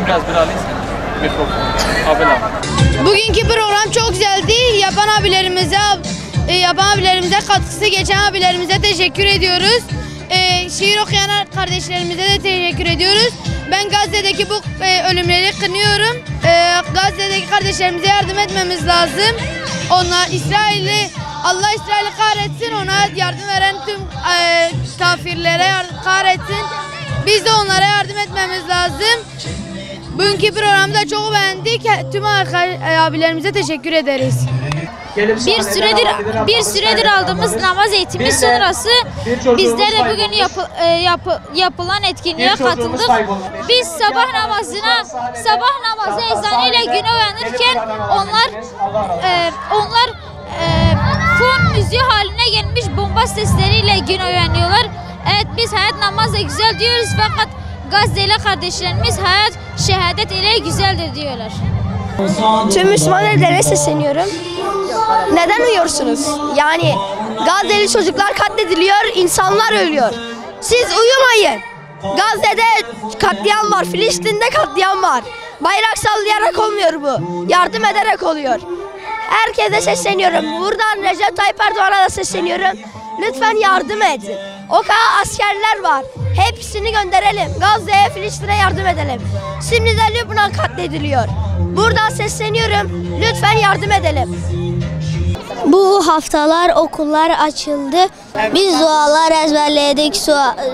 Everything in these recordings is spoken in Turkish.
biraz bir alayım mikrofonu. Abiler. Bugünkü program çok güzeldi. Yapan abilerimize katkısı geçen abilerimize teşekkür ediyoruz. Şiir okuyan kardeşlerimize de teşekkür ediyoruz. Ben Gazze'deki bu ölümleri kınıyorum. Gazze'deki kardeşlerimize yardım etmemiz lazım. Allah İsrail'i kahretsin, ona yardım veren tüm kafirlere kahretsin. Biz de onlara yardım etmemiz lazım. Bugünkü programı da çok beğendik. Tüm abilerimize teşekkür ederiz. Bir süredir aldığımız namaz eğitimi sonrası bizler de bugün yapılan etkinliğe katıldık. Biz sabah namazı ezanıyla güne uyanırken onlar fon müziği haline gelmiş bomba sesleriyle güne uyanıyorlar. Evet, biz hayat namazla güzel diyoruz fakat Gazze'li kardeşlerimiz hayat şehadet ile güzeldir diyorlar. Tüm Müslümanlara sesleniyorum. Neden uyuyorsunuz? Yani Gazze'li çocuklar katlediliyor, insanlar ölüyor. Siz uyumayın. Gazze'de katliam var, Filistin'de katliam var. Bayrak sallayarak olmuyor bu. Yardım ederek oluyor. Herkese sesleniyorum. Buradan Recep Tayyip Erdoğan'a da sesleniyorum. Lütfen yardım edin. O kadar askerler var. Hepsini gönderelim. Gazze'ye, Filistin'e yardım edelim. Şimdi de Lübnan katlediliyor. Buradan sesleniyorum. Lütfen yardım edelim. Bu haftalar okullar açıldı. Biz dualar ezberledik,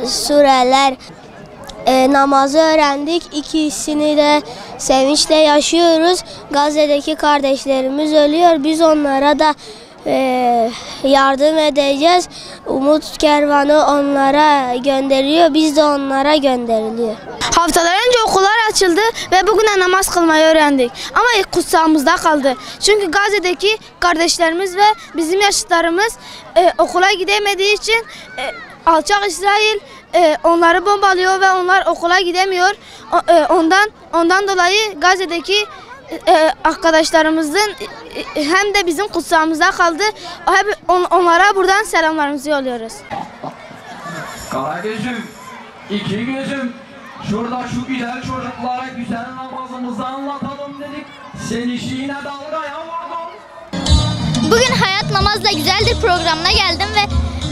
sureler, namazı öğrendik. İkisini de sevinçle yaşıyoruz. Gazze'deki kardeşlerimiz ölüyor. Biz onlara da yardım edeceğiz. Umut kervanı onlara gönderiyor. Biz de onlara gönderiliyor. Haftalar önce okullar açıldı ve bugün de namaz kılmayı öğrendik. Ama ilk kutsağımızda kaldı. Çünkü Gazze'deki kardeşlerimiz ve bizim yaşıtlarımız okula gidemediği için alçak İsrail onları bombalıyor ve onlar okula gidemiyor. Ondan dolayı Gazze'deki arkadaşlarımızın hem de bizim kutsağımızda kaldı. Onlara buradan selamlarımızı yolluyoruz. Kara gözüm, iki gözüm, şurada şu güzel çocuklara güzel namazımızı anlatalım dedik. Sen işine dalgaya vurdun. Bugün Hayat Namazla Güzeldir programına geldim ve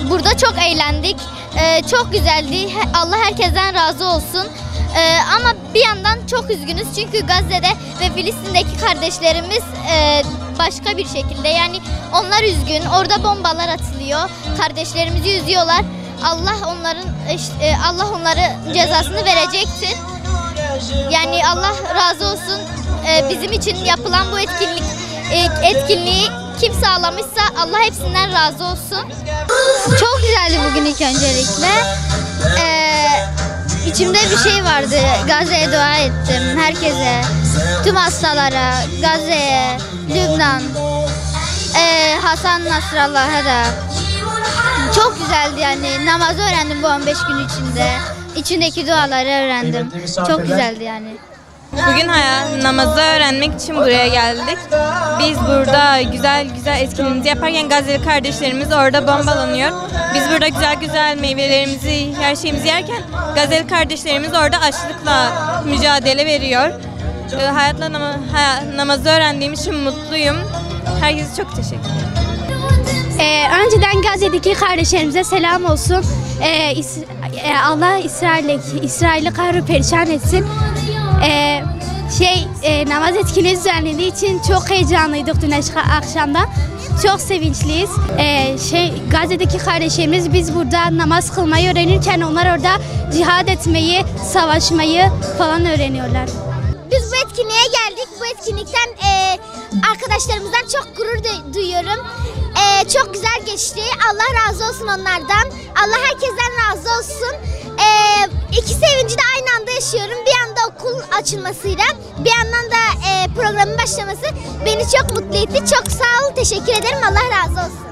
burada çok eğlendik. Çok güzeldi. Allah herkesten razı olsun. Ama bir yandan çok üzgünüz çünkü Gazze'de ve Filistin'deki kardeşlerimiz başka bir şekilde, yani onlar üzgün, orada bombalar atılıyor, kardeşlerimizi üzüyorlar. Allah onların cezasını verecektir. Yani Allah razı olsun. Bizim için yapılan bu etkinliği kim sağlamışsa Allah hepsinden razı olsun. Çok güzeldi bugün ilk öncelikle. İçimde bir şey vardı. Gazze'ye dua ettim. Herkese, tüm hastalara, Gazze'ye, Lübnan, Hasan Nasrallah'a da. Çok güzeldi yani. Namazı öğrendim bu 15 gün içinde. İçindeki duaları öğrendim. Çok güzeldi yani. Bugün namazı öğrenmek için buraya geldik. Biz burada güzel etkinliğimizi yaparken Gazze'li kardeşlerimiz orada bombalanıyor. Biz burada güzel meyvelerimizi, her şeyimizi yerken Gazze'li kardeşlerimiz orada açlıkla mücadele veriyor. Namazı öğrendiğim için mutluyum. Herkese çok teşekkür ederim. Önceden Gazze'deki kardeşlerimize selam olsun. Allah İsrail'i kahru perişan etsin. Namaz etkinliği düzenlediği için çok heyecanlıydık dün akşamdan. Çok sevinçliyiz. Gazze'deki kardeşlerimiz biz burada namaz kılmayı öğrenirken onlar orada cihad etmeyi, savaşmayı falan öğreniyorlar. Biz bu etkinliğe geldik. Bu etkinlikten arkadaşlarımızdan çok gurur duyuyorum. Çok güzel geçti. Allah razı olsun onlardan. Allah herkesten razı olsun. İki sevinci de aynı anda yaşıyorum. Bir anda okul açılmasıyla, bir yandan da programın başlaması beni çok mutlu etti. Çok sağ ol, teşekkür ederim. Allah razı olsun.